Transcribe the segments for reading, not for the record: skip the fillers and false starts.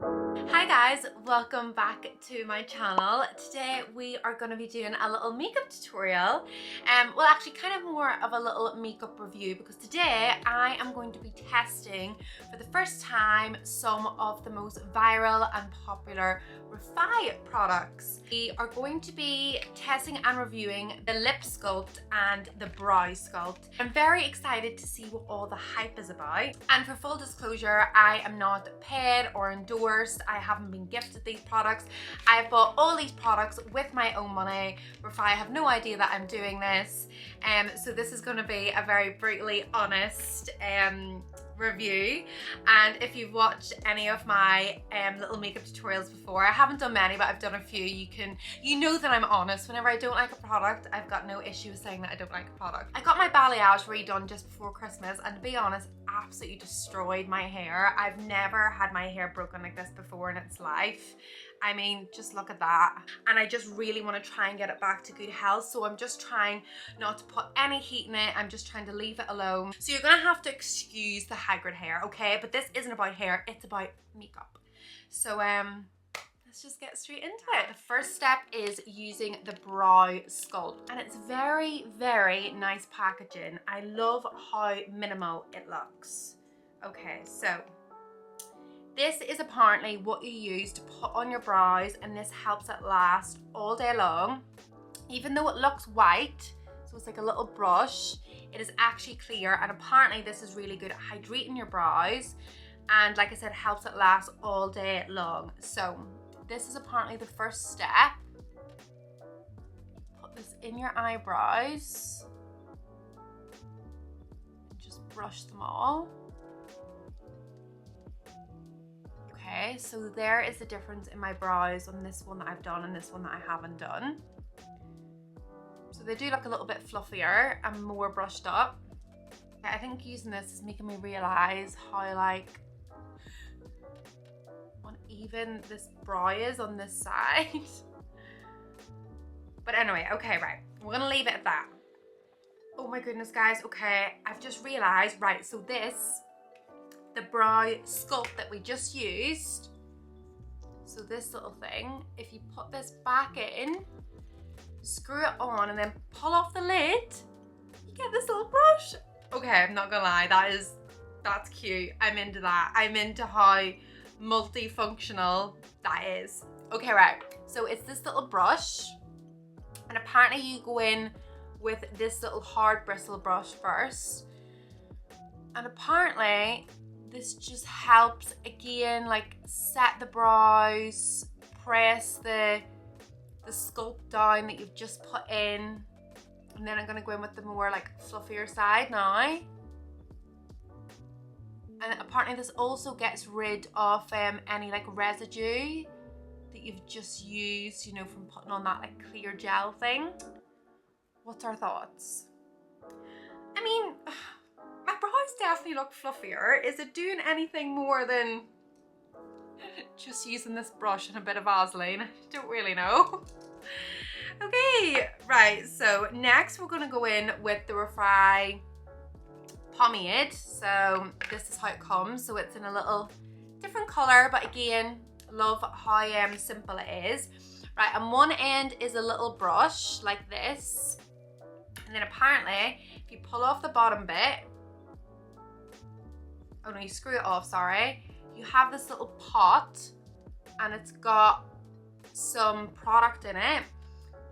Hi guys, welcome back to my channel. Today we are going to be doing a little makeup tutorial. Well, actually kind of more of a little makeup review, because today I am going to be testing for the first time some of the most viral and popular REFY products. We are going to be testing and reviewing the lip sculpt and the brow sculpt. I'm very excited to see what all the hype is about. And for full disclosure, I am not paid or endorsed. I haven't been gifted these products. I've bought all these products with my own money. REFY have no idea that I'm doing this. So this is going to be a very brutally honest review. And if you've watched any of my little makeup tutorials before, I haven't done many, but I've done a few, you know that I'm honest. Whenever I don't like a product, I've got no issue with saying that I don't like a product. I got my balayage redone just before Christmas, and to be honest, absolutely destroyed my hair. I've never had my hair broken like this before in its life. I mean, just look at that. And I just really want to try and get it back to good health. So I'm just trying not to put any heat in it. I'm just trying to leave it alone. So you're going to have to excuse the haggard hair, okay? But this isn't about hair, it's about makeup. So let's just get straight into it. The first step is using the brow sculpt. And it's very, very nice packaging. I love how minimal it looks. Okay, so this is apparently what you use to put on your brows, and this helps it last all day long. Even though it looks white, so it's like a little brush, it is actually clear, and apparently this is really good at hydrating your brows, and like I said, helps it last all day long. So this is apparently the first step. Put this in your eyebrows, just brush them all. Okay, so there is the difference in my brows on this one that I've done and this one that I haven't done. So they do look a little bit fluffier and more brushed up. I think using this is making me realise how like uneven this brow is on this side. But anyway, okay, right, we're gonna leave it at that. Oh my goodness, guys, okay, I've just realised, right, so the brow sculpt that we just used, so this little thing, if you put this back in, screw it on, and then pull off the lid, you get this little brush. Okay, I'm not gonna lie, that's cute. I'm into that. I'm into how multifunctional that is. Okay, right, so it's this little brush, and apparently you go in with this little hard bristle brush first, and apparently this just helps, again, like set the brows, press the sculpt down that you've just put in. And then I'm gonna go in with the more like fluffier side now. And apparently this also gets rid of any like residue that you've just used, you know, from putting on that like clear gel thing. What's our thoughts? I mean, my brows definitely look fluffier. Is it doing anything more than just using this brush and a bit of Vaseline? I don't really know. Okay, right, so next we're gonna go in with the REFY pomade. So this is how it comes. So it's in a little different color, but again, love how simple it is. Right, and one end is a little brush like this. And then apparently, if you pull off the bottom bit, oh no, you screw it off, sorry. You have this little pot, and it's got some product in it,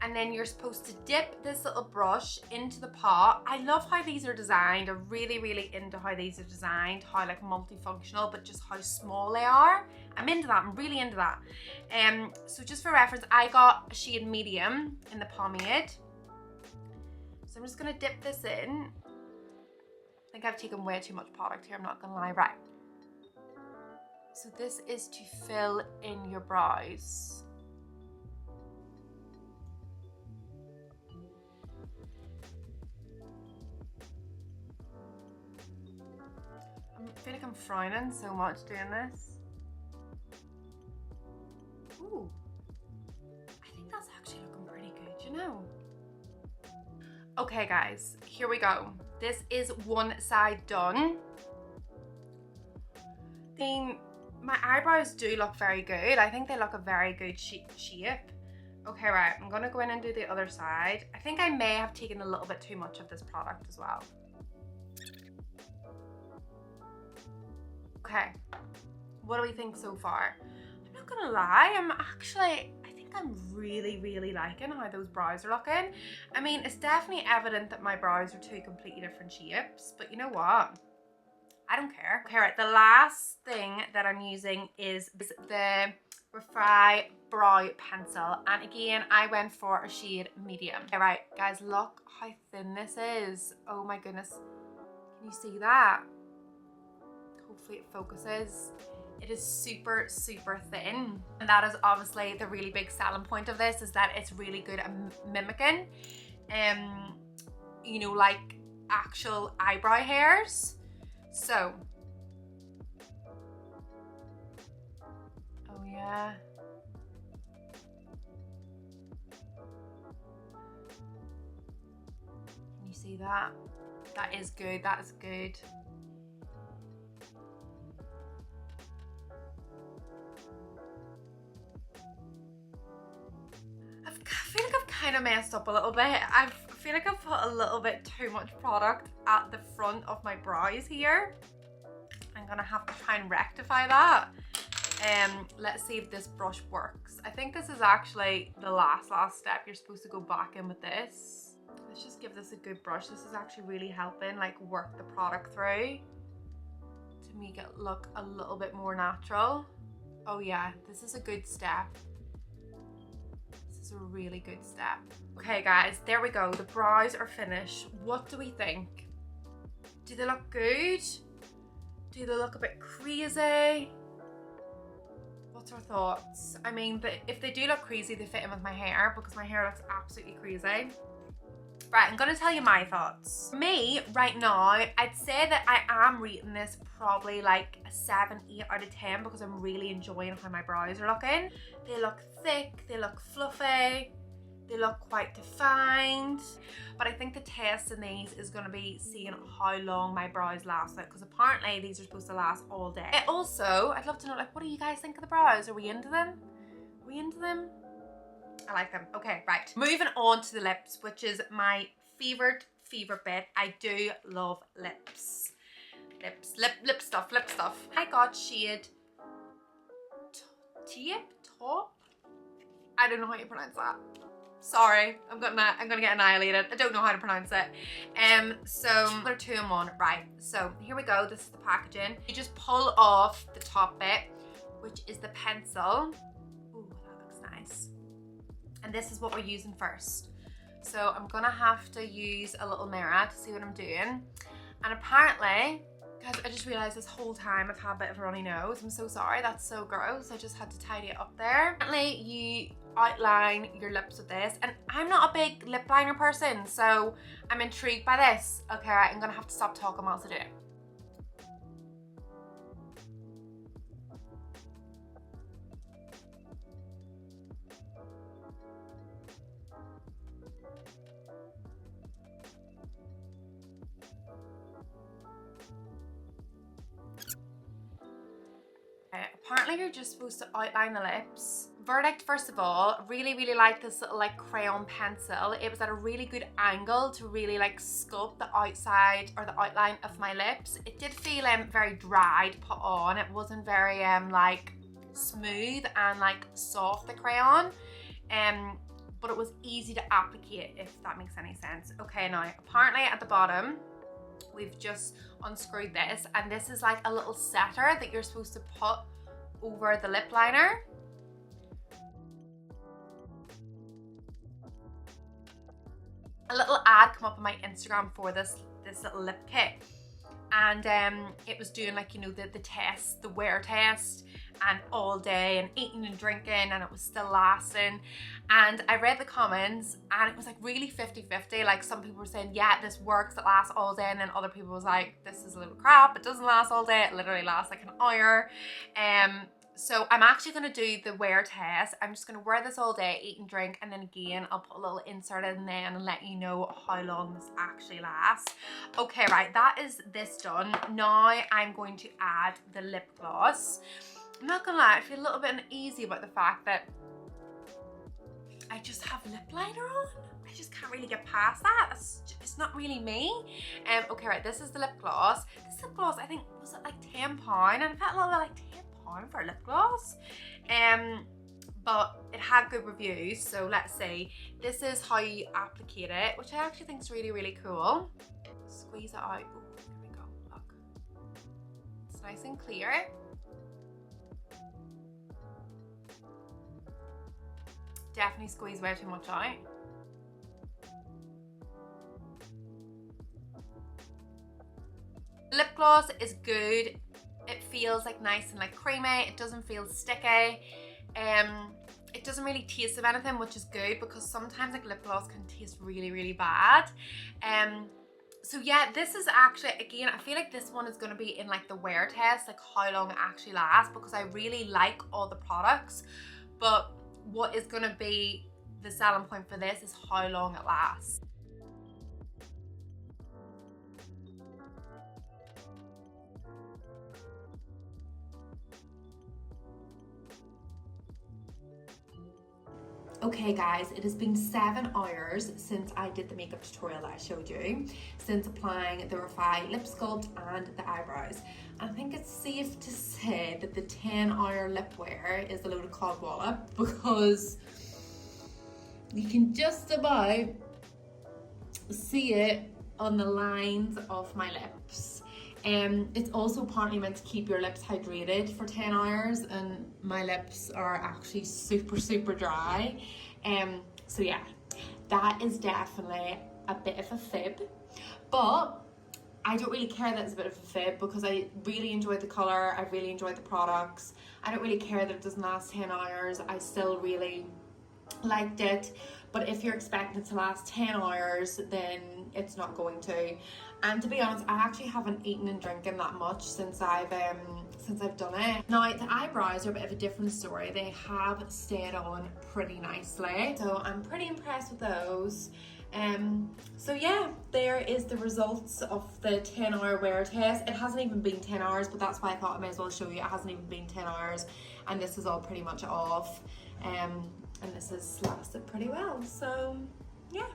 and then you're supposed to dip this little brush into the pot. I love how these are designed. I'm really, really into how these are designed, how like multifunctional, but just how small they are. I'm into that, I'm really into that. So just for reference, I got a shade medium in the pomade. So I'm just gonna dip this in. I think I've taken way too much product here, I'm not gonna lie. Right. So this is to fill in your brows. I feel like I'm frowning so much doing this. Ooh, I think that's actually looking pretty good, you know? Okay guys, here we go. This is one side done. Then my eyebrows do look very good. I think they look a very good shape. Okay, right, I'm gonna go in and do the other side. I think I may have taken a little bit too much of this product as well. Okay, what do we think so far? I'm not gonna lie, I think I'm really liking how those brows are looking. I mean, it's definitely evident that my brows are two completely different shapes, but you know what? I don't care. Okay, right, the last thing that I'm using is the REFY Brow Pencil. And again, I went for a shade medium. Okay, right, guys, look how thin this is. Oh my goodness. Can you see that? Hopefully it focuses. It is super thin. And that is obviously the really big selling point of this, is that it's really good at mimicking, you know, like actual eyebrow hairs. So, oh yeah. Can you see that? That is good, that is good. I feel like I've kind of messed up a little bit. I feel like I've put a little bit too much product at the front of my brows here. I'm gonna have to try and rectify that. Let's see if this brush works. I think this is actually the last step. You're supposed to go back in with this. Let's just give this a good brush. This is actually really helping like work the product through to make it look a little bit more natural. Oh yeah, this is a good step. This is a really good step. Okay guys, there we go. The brows are finished. What do we think? Do they look good? Do they look a bit crazy? What's our thoughts? I mean, if they do look crazy, they fit in with my hair because my hair looks absolutely crazy. Right, I'm gonna tell you my thoughts. For me, right now, I'd say that I am rating this probably like a 7, 8 out of 10 because I'm really enjoying how my brows are looking. They look thick, they look fluffy, they look quite defined. But I think the test in these is gonna be seeing how long my brows last, because apparently these are supposed to last all day. Also, I'd love to know, like, what do you guys think of the brows? Are we into them? Are we into them? I like them. Okay, right. Moving on to the lips, which is my favorite bit. I do love lips. Lip stuff. I got shade Top. I don't know how you pronounce that. Sorry, I'm gonna get annihilated. I don't know how to pronounce it. So they're 2 in 1. Right, so here we go. This is the packaging. You just pull off the top bit, which is the pencil. Ooh, that looks nice. And this is what we're using first. So I'm gonna have to use a little mirror to see what I'm doing. And apparently, guys, I just realized this whole time I've had a bit of a runny nose. I'm so sorry, that's so gross. I just had to tidy it up there. Apparently you outline your lips with this, and I'm not a big lip liner person, so I'm intrigued by this. Okay, right, I'm gonna have to stop talking whilst I do it. Apparently you're just supposed to outline the lips. Verdict, first of all, really like this little like crayon pencil. It was at a really good angle to really like sculpt the outside or the outline of my lips. It did feel very dry to put on. It wasn't very like smooth and like soft, the crayon. But it was easy to applicate, if that makes any sense. Okay, now apparently at the bottom we've just unscrewed this, and this is like a little setter that you're supposed to put over the lip liner. A little ad come up on my Instagram for this little lip kit, and it was doing like, you know, the test, the wear test, and all day and eating and drinking, and it was still lasting. And I read the comments and it was like really 50-50. Like some people were saying, yeah, this works, it lasts all day, and then other people was like, this is a little crap, it doesn't last all day, it literally lasts like an hour. So I'm actually gonna do the wear test. I'm just gonna wear this all day, eat and drink, and then again I'll put a little insert in there and let you know how long this actually lasts. Okay, right, that is this done. Now I'm going to add the lip gloss. I'm not gonna lie, I feel a little bit uneasy about the fact that I just have lip liner on. I just can't really get past that. It's not really me. Okay, right, this is the lip gloss. This lip gloss, I think, was it like £10? And I felt a little bit like £10 for a lip gloss. But it had good reviews, so let's see. This is how you applicate it, which I actually think is really, really cool. Squeeze it out. Oh, there we go, look. It's nice and clear. Definitely squeeze way too much out. Lip gloss is good. It feels like nice and like creamy. It doesn't feel sticky. It doesn't really taste of anything, which is good because sometimes like lip gloss can taste really, really bad. So yeah, this is actually, again, I feel like this one is going to be in like the wear test, like how long it actually lasts, because I really like all the products, but what is going to be the selling point for this is how long it lasts. Okay guys, it has been 7 hours since I did the makeup tutorial that I showed you, since applying the REFY lip sculpt and the eyebrows. I think it's safe to say that the 10-hour lip wear is a load of cog wallop, because you can just about see it on the lines of my lips. It's also partly meant to keep your lips hydrated for 10 hours, and my lips are actually super, super dry. So yeah, that is definitely a bit of a fib, but I don't really care that it's a bit of a fib because I really enjoyed the colour, I really enjoyed the products. I don't really care that it doesn't last 10 hours, I still really liked it. But if you're expecting it to last 10 hours, then it's not going to. And to be honest, I actually haven't eaten and drinking that much since I've done it. Now, the eyebrows are a bit of a different story. They have stayed on pretty nicely, so I'm pretty impressed with those. So yeah, there is the results of the 10-hour wear test. It hasn't even been 10 hours, but that's why I thought I may as well show you. It hasn't even been 10 hours, and this is all pretty much off. And this has lasted pretty well, so yeah.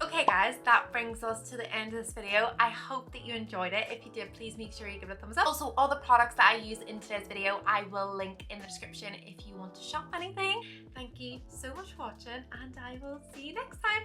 Okay guys, that brings us to the end of this video. I hope that you enjoyed it. If you did, please make sure you give it a thumbs up. Also, all the products that I use in today's video, I will link in the description if you want to shop anything. Thank you so much for watching, and I will see you next time.